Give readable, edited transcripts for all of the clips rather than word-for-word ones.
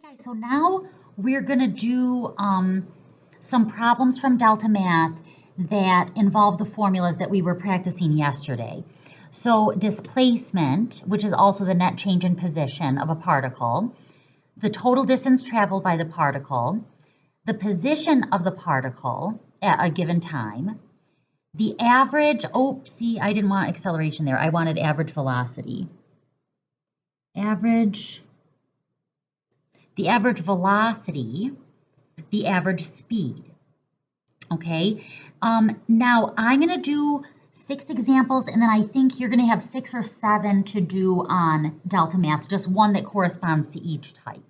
Guys, so now we're going to do some problems from Delta Math that involve the formulas that we were practicing yesterday. So displacement, which is also the net change in position of a particle, the total distance traveled by the particle, the position of the particle at a given time, the average, see, I didn't want acceleration there. I wanted average velocity. The average velocity, the average speed. Okay, now I'm going to do 6 examples, and then I think you're going to have 6 or 7 to do on Delta Math, just one that corresponds to each type.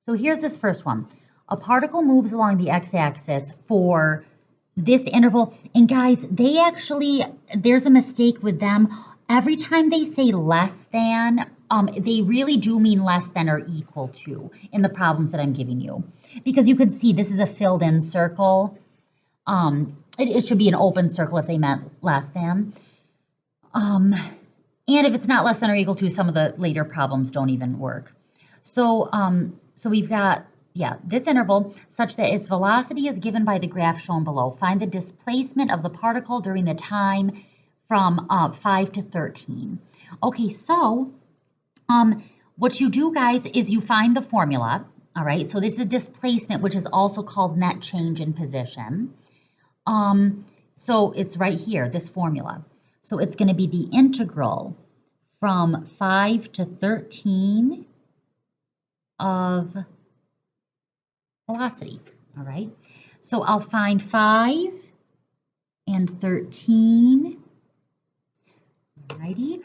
So here's this first one. A particle moves along the x-axis for this interval, and guys, there's a mistake with them. Every time they say less than, they really do mean less than or equal to in the problems that I'm giving you. Because you can see this is a filled in circle. It should be an open circle if they meant less than. And if it's not less than or equal to, some of the later problems don't even work. So we've got, this interval such that its velocity is given by the graph shown below. Find the displacement of the particle during the time from 5 to 13. Okay, so what you do, guys, is you find the formula. All right, so this is displacement, which is also called net change in position. So it's right here, this formula. So it's going to be the integral from 5 to 13 of velocity. All right, so I'll find 5 and 13. Alrighty,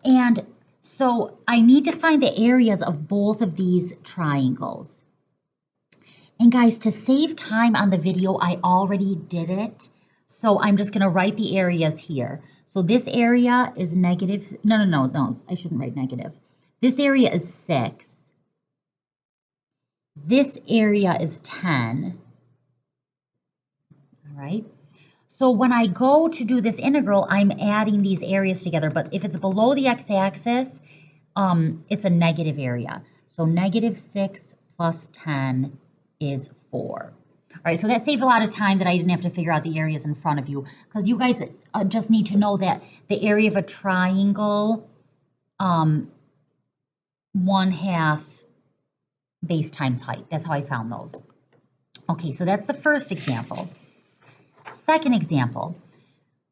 and so I need to find the areas of both of these triangles. And guys, to save time on the video, I already did it. So I'm just going to write the areas here. So this area is negative. No, I shouldn't write negative. This area is 6. This area is 10. All right. So when I go to do this integral, I'm adding these areas together. But if it's below the x-axis, it's a negative area. So negative 6 plus 10 is 4. All right, so that saved a lot of time that I didn't have to figure out the areas in front of you, because you guys just need to know that the area of a triangle, 1/2 base times height. That's how I found those. Okay, so that's the first example. Second example,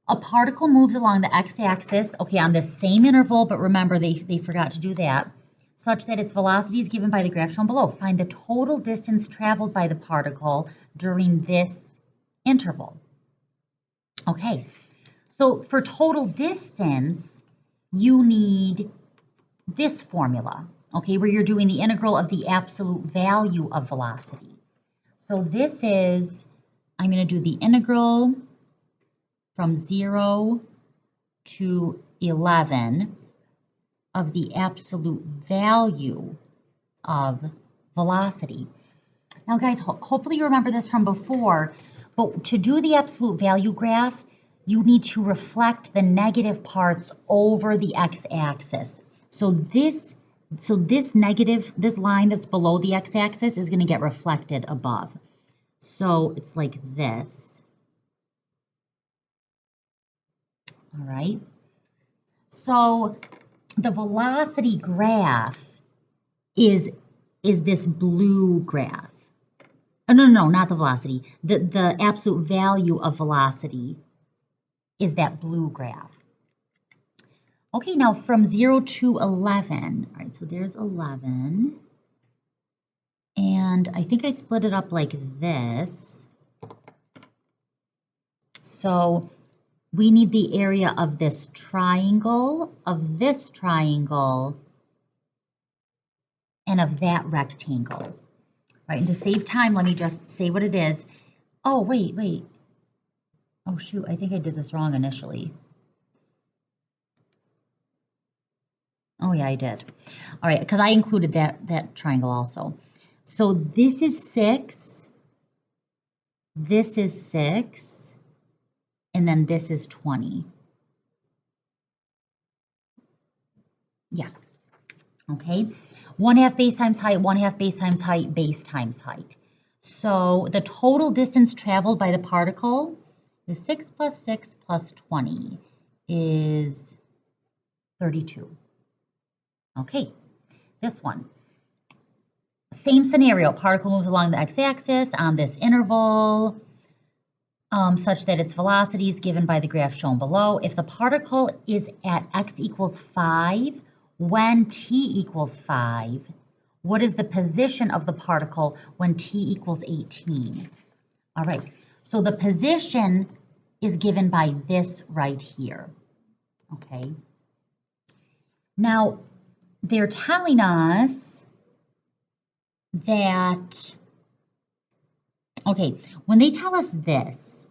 a particle moves along the x-axis, okay, on the same interval, but remember they forgot to do that, such that its velocity is given by the graph shown below. Find the total distance traveled by the particle during this interval. Okay, so for total distance, you need this formula, okay, where you're doing the integral of the absolute value of velocity. So this is, I'm going to do the integral from 0 to 11 of the absolute value of velocity. Now guys, hopefully you remember this from before, but to do the absolute value graph, you need to reflect the negative parts over the x-axis. So this line that's below the x-axis is going to get reflected above. So it's like this. All right. So the velocity graph is this blue graph. Oh, no, not the velocity. The absolute value of velocity is that blue graph. Okay, now from 0 to 11. All right, so there's 11. And I think I split it up like this. So we need the area of this triangle, and of that rectangle. Right, and to save time, let me just say what it is. Oh, wait. Oh, shoot, I think I did this wrong initially. Oh, yeah, I did. All right, because I included that triangle also. So this is 6, this is 6, and then this is 20. Yeah, okay. 1/2 base times height, 1/2 base times height, base times height. So the total distance traveled by the particle is 6 plus 6 plus 20 is 32. Okay, this one. Same scenario, particle moves along the x-axis on this interval such that its velocity is given by the graph shown below. If the particle is at x equals 5, when t equals 5, what is the position of the particle when t equals 18? All right, so the position is given by this right here, okay? Now, they're telling us that, okay, when they tell us this,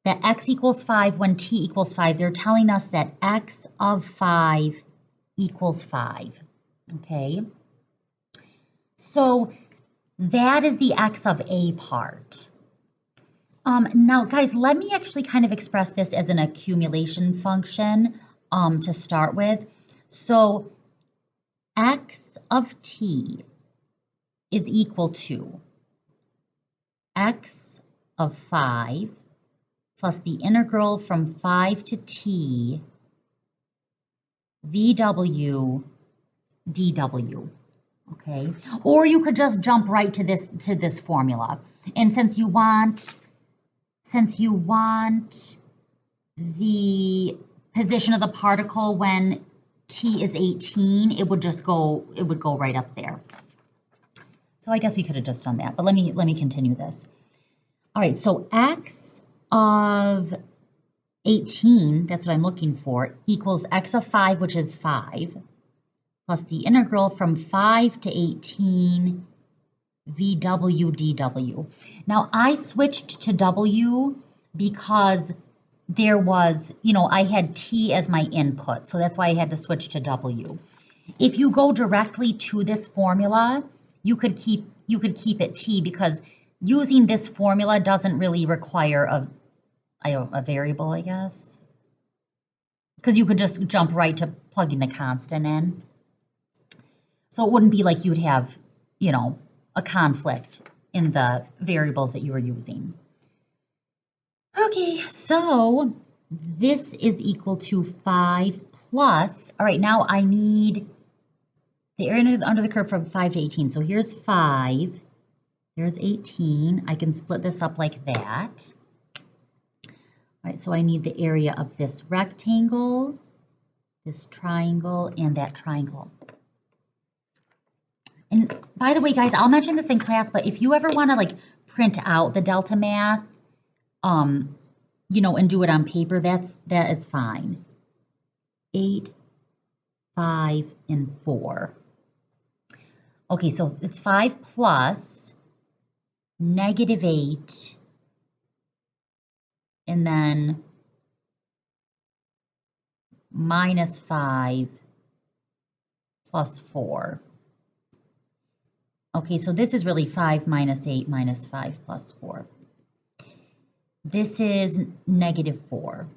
that x equals 5 when t equals 5, they're telling us that x of 5 equals 5, okay? So that is the x of a part. Now, guys, let me actually kind of express this as an accumulation function to start with. So x of t is equal to x of 5 plus the integral from 5 to t vw dw, okay? Or you could just jump right to this formula. And since you want the position of the particle when t is 18, it would go right up there. So I guess we could have just done that, but let me continue this. All right, so x of 18, that's what I'm looking for, equals x of 5, which is 5, plus the integral from 5 to 18 vw dw. Now, I switched to w because there was, I had t as my input, so that's why I had to switch to w. If you go directly to this formula, you could keep it t, because using this formula doesn't really require a variable, I guess, because you could just jump right to plugging the constant in. So it wouldn't be like you'd have, a conflict in the variables that you were using. Okay, so this is equal to 5 plus, all right, now I need the area under the curve from 5 to 18. So here's 5, here's 18. I can split this up like that. All right, so I need the area of this rectangle, this triangle, and that triangle. And by the way, guys, I'll mention this in class, but if you ever want to print out the delta math, and do it on paper, that is fine. 8, 5, and 4. Okay, so it's 5 plus -8, and then -5 plus 4. Okay, so this is really 5 minus 8 minus 5 plus 4. This is -4.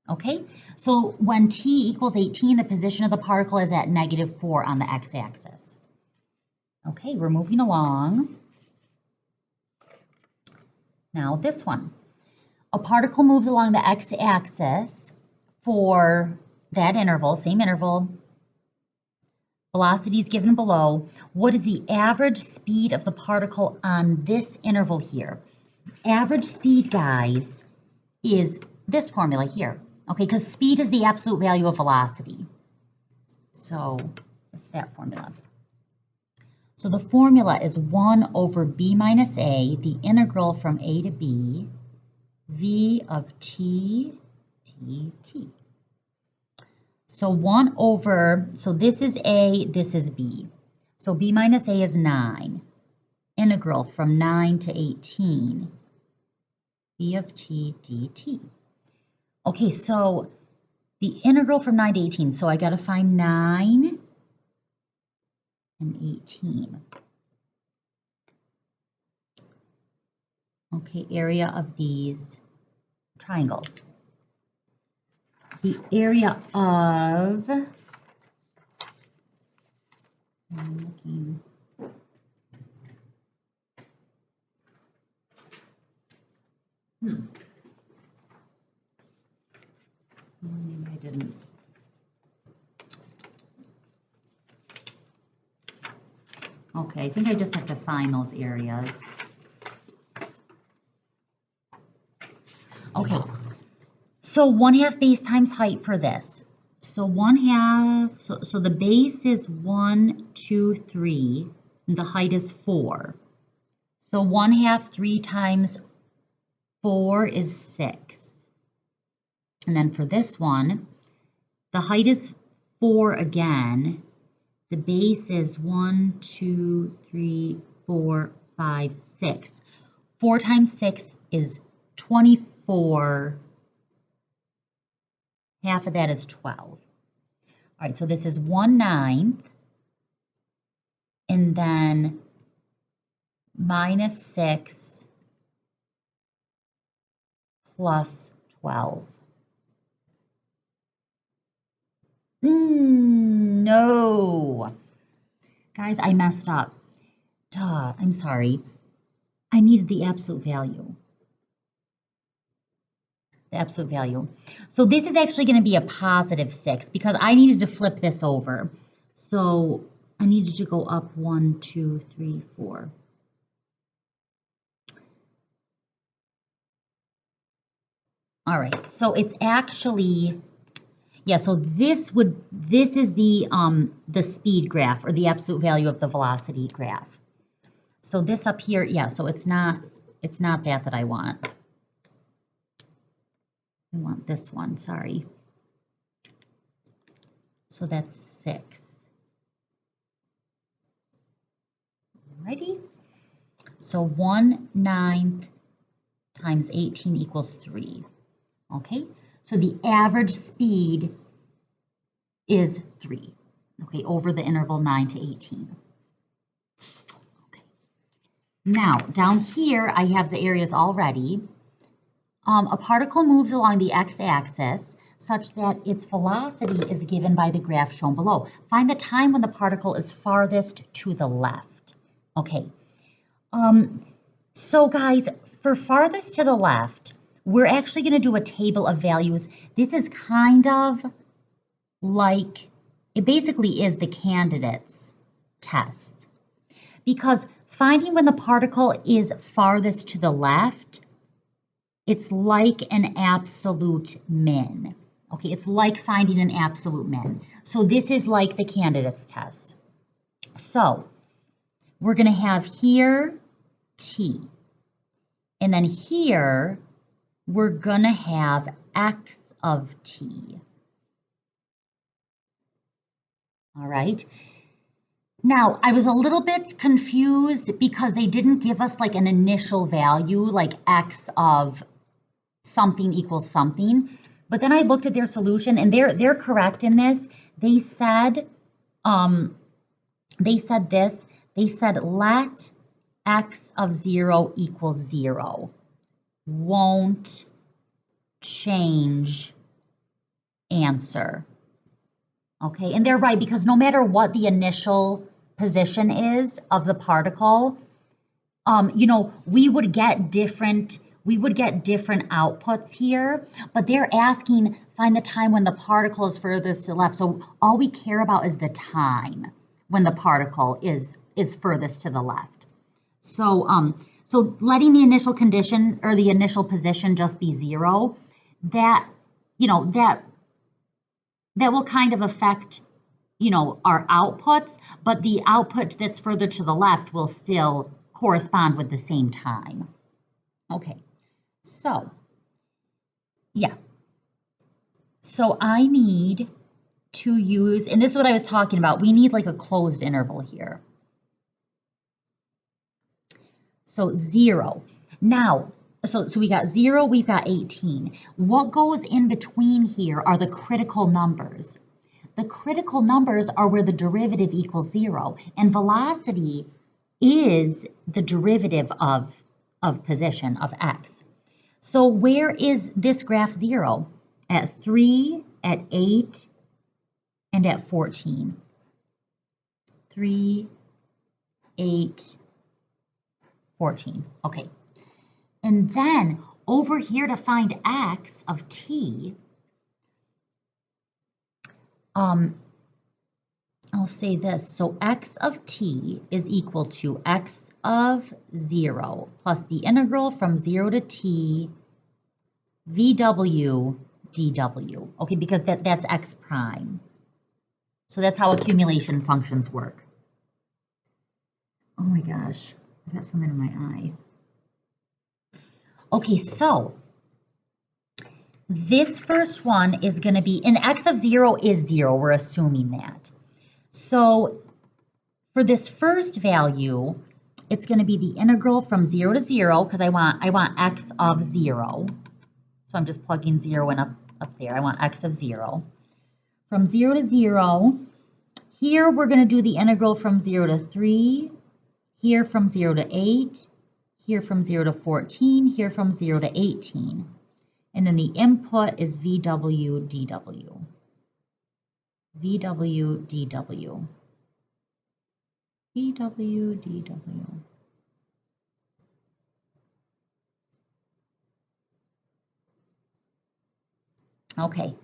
Okay, so when t equals 18, the position of the particle is at -4 on the x-axis. Okay, we're moving along. Now this one. A particle moves along the x-axis for that interval, same interval. Velocity is given below. What is the average speed of the particle on this interval here? Average speed, guys, is this formula here, okay? Because speed is the absolute value of velocity. So it's that formula. So the formula is 1 over b minus a, the integral from a to b, v of t dt. So 1 over, so this is a, this is b. So b minus a is 9. Integral from 9 to 18, v of t dt. Okay, so the integral from 9 to 18, so I got to find 9 and 18. Okay, area of these triangles. The area of I'm looking. I didn't. Okay, I think I just have to find those areas. Okay, so 1/2 base times height for this. So 1/2, so the base is 1, 2, 3, and the height is 4. So 1/2, 3 times 4 is 6. And then for this one, the height is 4 again. The base is 1, 2, 3, 4, 5, 6. 4 times 6 is 24. Half of that is 12. All right, so this is 1/9, and then minus 6 plus 12. No. Guys, I messed up. Duh, I'm sorry. I needed the absolute value. The absolute value. So this is actually going to be a positive 6 because I needed to flip this over. So I needed to go up 1, 2, 3, 4. All right, so it's actually, yeah, so this is the speed graph or the absolute value of the velocity graph. So this up here, yeah, so it's not that I want. I want this one, sorry. So that's 6. Alrighty. So 1/9 times 18 equals 3. Okay, so the average speed is 3, okay, over the interval 9 to 18. Okay. Now, down here, I have the areas already. A particle moves along the x-axis such that its velocity is given by the graph shown below. Find the time when the particle is farthest to the left. Okay, so guys, for farthest to the left, we're actually going to do a table of values. This is kind of like, it basically is the candidate's test. Because finding when the particle is farthest to the left, it's like an absolute min. Okay, it's like finding an absolute min. So this is like the candidate's test. So we're going to have here t. And then here, we're going to have x of t. All right. Now, I was a little bit confused because they didn't give us like an initial value, like x of something equals something. But then I looked at their solution, and they're correct in this. They said this. They said let x of 0 equals 0. Won't change answer. Okay, and they're right, because no matter what the initial position is of the particle, you know, we would get different outputs here, but they're asking find the time when the particle is furthest to the left. So all we care about is the time when the particle is furthest to the left. So so letting the initial condition or the initial position just be 0, that, you know, that will kind of affect, you know, our outputs, but the output that's further to the left will still correspond with the same time. Okay, so, yeah. So I need to use, and this is what I was talking about, we need like a closed interval here. So 0. Now, so we got 0, we've got 18. What goes in between here are the critical numbers. The critical numbers are where the derivative equals 0, and velocity is the derivative of position, of x. So where is this graph 0? At 3, at 8, and at 14. 3, 8, 14. Okay. And then over here to find x of t, I'll say this. So x of t is equal to x of 0 plus the integral from 0 to t vw dw. Okay, because that's x prime. So that's how accumulation functions work. Oh my gosh, I got something in my eye. Okay, so this first one is going to be, and x of 0 is 0, we're assuming that. So for this first value, it's going to be the integral from 0 to 0, because I want x of 0. So I'm just plugging 0 in up there. I want x of 0. From 0 to 0, here we're going to do the integral from 0 to 3, here from 0 to 8, here from 0 to 14, here from 0 to 18. And then the input is VW dW. VW dW. VW dW. Okay.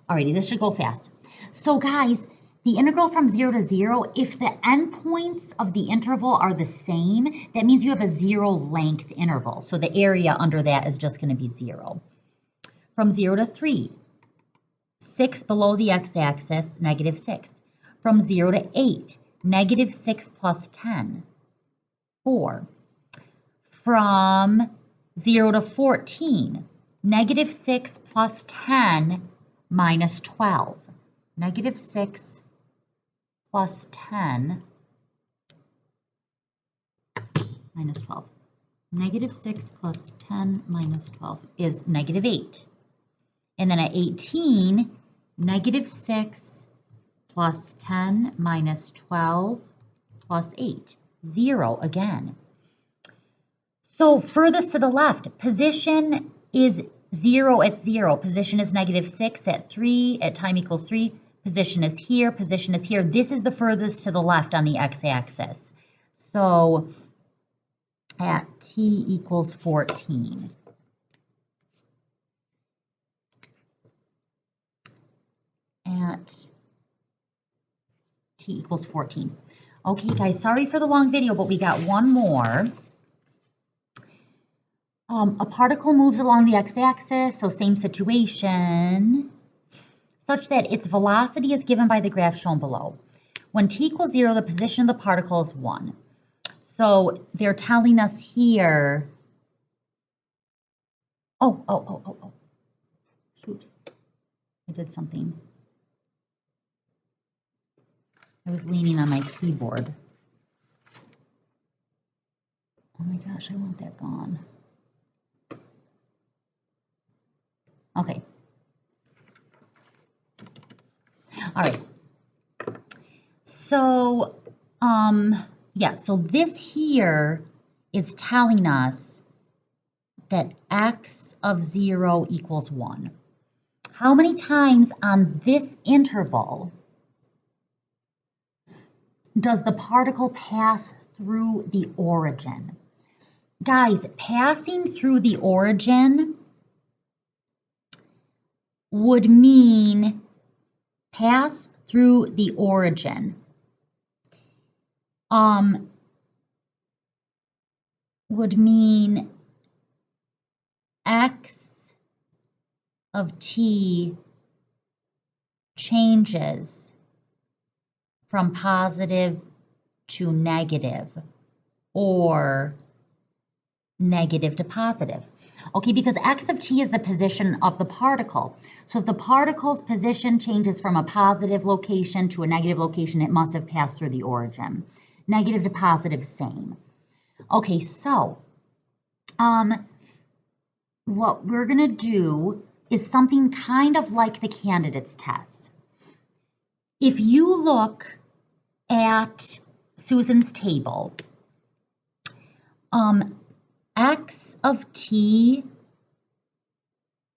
Alrighty, this should go fast. So guys, the integral from 0 to 0, if the endpoints of the interval are the same, that means you have a 0 length interval. So the area under that is just going to be 0. From 0 to 3, 6 below the x-axis, negative 6. From 0 to 8, negative 6 plus 10, 4. From 0 to 14, negative 6 plus 10 minus 12. Negative 6 plus 10 minus 12. Negative 6 plus 10 minus 12 is negative 8. And then at 18, negative 6 plus 10 minus 12 plus 8. 0 again. So furthest to the left, position is 0 at 0. Position is negative 6 at 3, at time equals 3. Position is here, position is here. This is the furthest to the left on the x-axis. So at t equals 14. At t equals 14. Okay, guys, sorry for the long video, but we got one more. A particle moves along the x-axis, so same situation, such that its velocity is given by the graph shown below. When t equals 0, the position of the particle is 1. So they're telling us here, oh, shoot, I did something. I was leaning on my keyboard. Oh my gosh, I want that gone. Okay. All right. So, yeah, so this here is telling us that x of 0 equals 1. How many times on this interval does the particle pass through the origin? Guys, passing through the origin would mean pass through the origin. Would mean x of t changes from positive to negative or negative to positive. Okay, because x of t is the position of the particle. So if the particle's position changes from a positive location to a negative location, it must have passed through the origin. Negative to positive, same. Okay, so what we're going to do is something kind of like the candidates test. If you look at Susan's table, x of t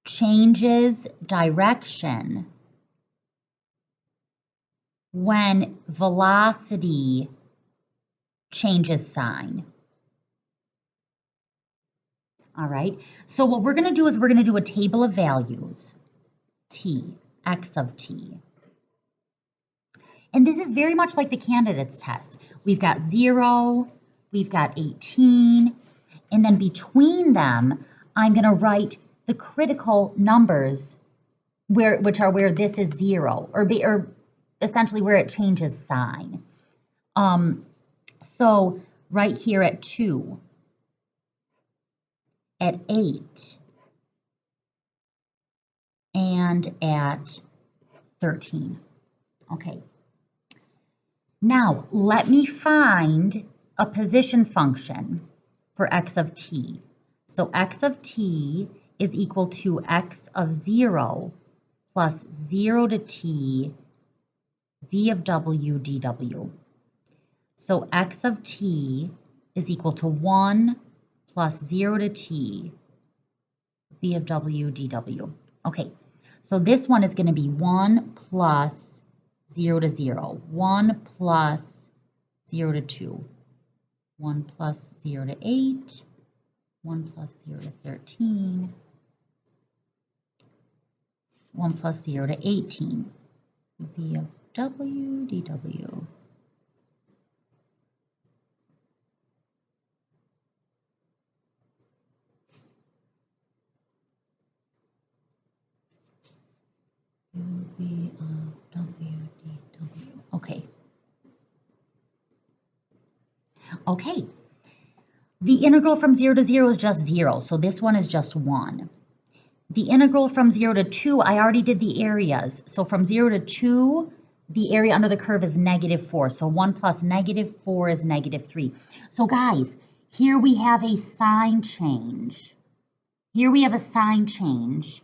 changes direction when velocity changes sign. All right, so what we're going to do is we're going to do a table of values, t, x of t. And this is very much like the candidates test. We've got 0, we've got 18, and then between them, I'm going to write the critical numbers, which are where this is 0, or essentially where it changes sign. So right here at 2, at 8, and at 13. Okay. Now, let me find a position function for x of t. So x of t is equal to x of 0 plus 0 to t v of w dw. So x of t is equal to 1 plus 0 to t v of w dw. Okay, so this one is going to be 1 plus 0 to 0, 1 plus 0 to 2, 1 plus 0 to 8, 1 plus 0 to 13, 1 plus 0 to 18, v of w dw. v of w dw. Okay. Okay. The integral from 0 to 0 is just 0, so this one is just 1. The integral from 0 to 2, I already did the areas. So from 0 to 2, the area under the curve is -4. So 1 plus -4 is -3. So guys, here we have a sign change. Here we have a sign change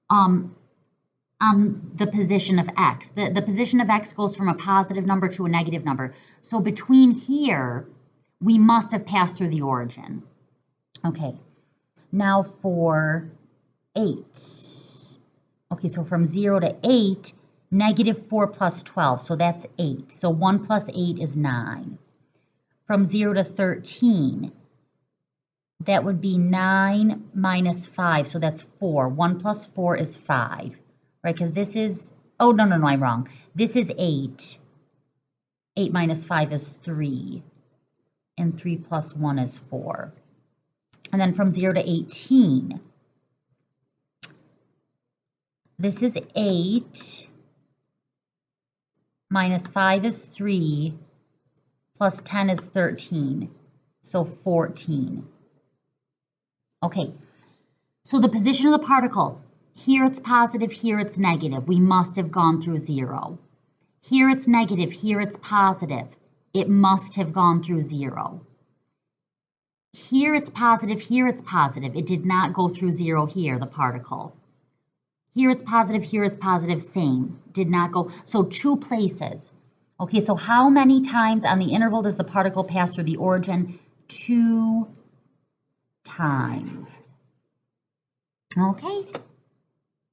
on the position of x. The position of x goes from a positive number to a negative number. So between here, we must have passed through the origin. Okay, now for 8. Okay, so from 0 to 8, -4 plus 12, so that's 8. So 1 plus 8 is 9. From 0 to 13, that would be 9 minus 5, so that's 4. 1 plus 4 is 5, right? Because this is, oh, no, I'm wrong. This is 8. 8 minus 5 is 3. And 3 plus 1 is 4. And then from 0 to 18, this is 8, minus 5 is 3, plus 10 is 13, so 14. Okay, so the position of the particle, here it's positive, here it's negative. We must have gone through 0. Here it's negative, here it's positive. It must have gone through 0. Here it's positive, here it's positive. It did not go through 0 here, the particle. Here it's positive, same. Did not go, so 2 places. Okay, so how many times on the interval does the particle pass through the origin? 2 times. Okay.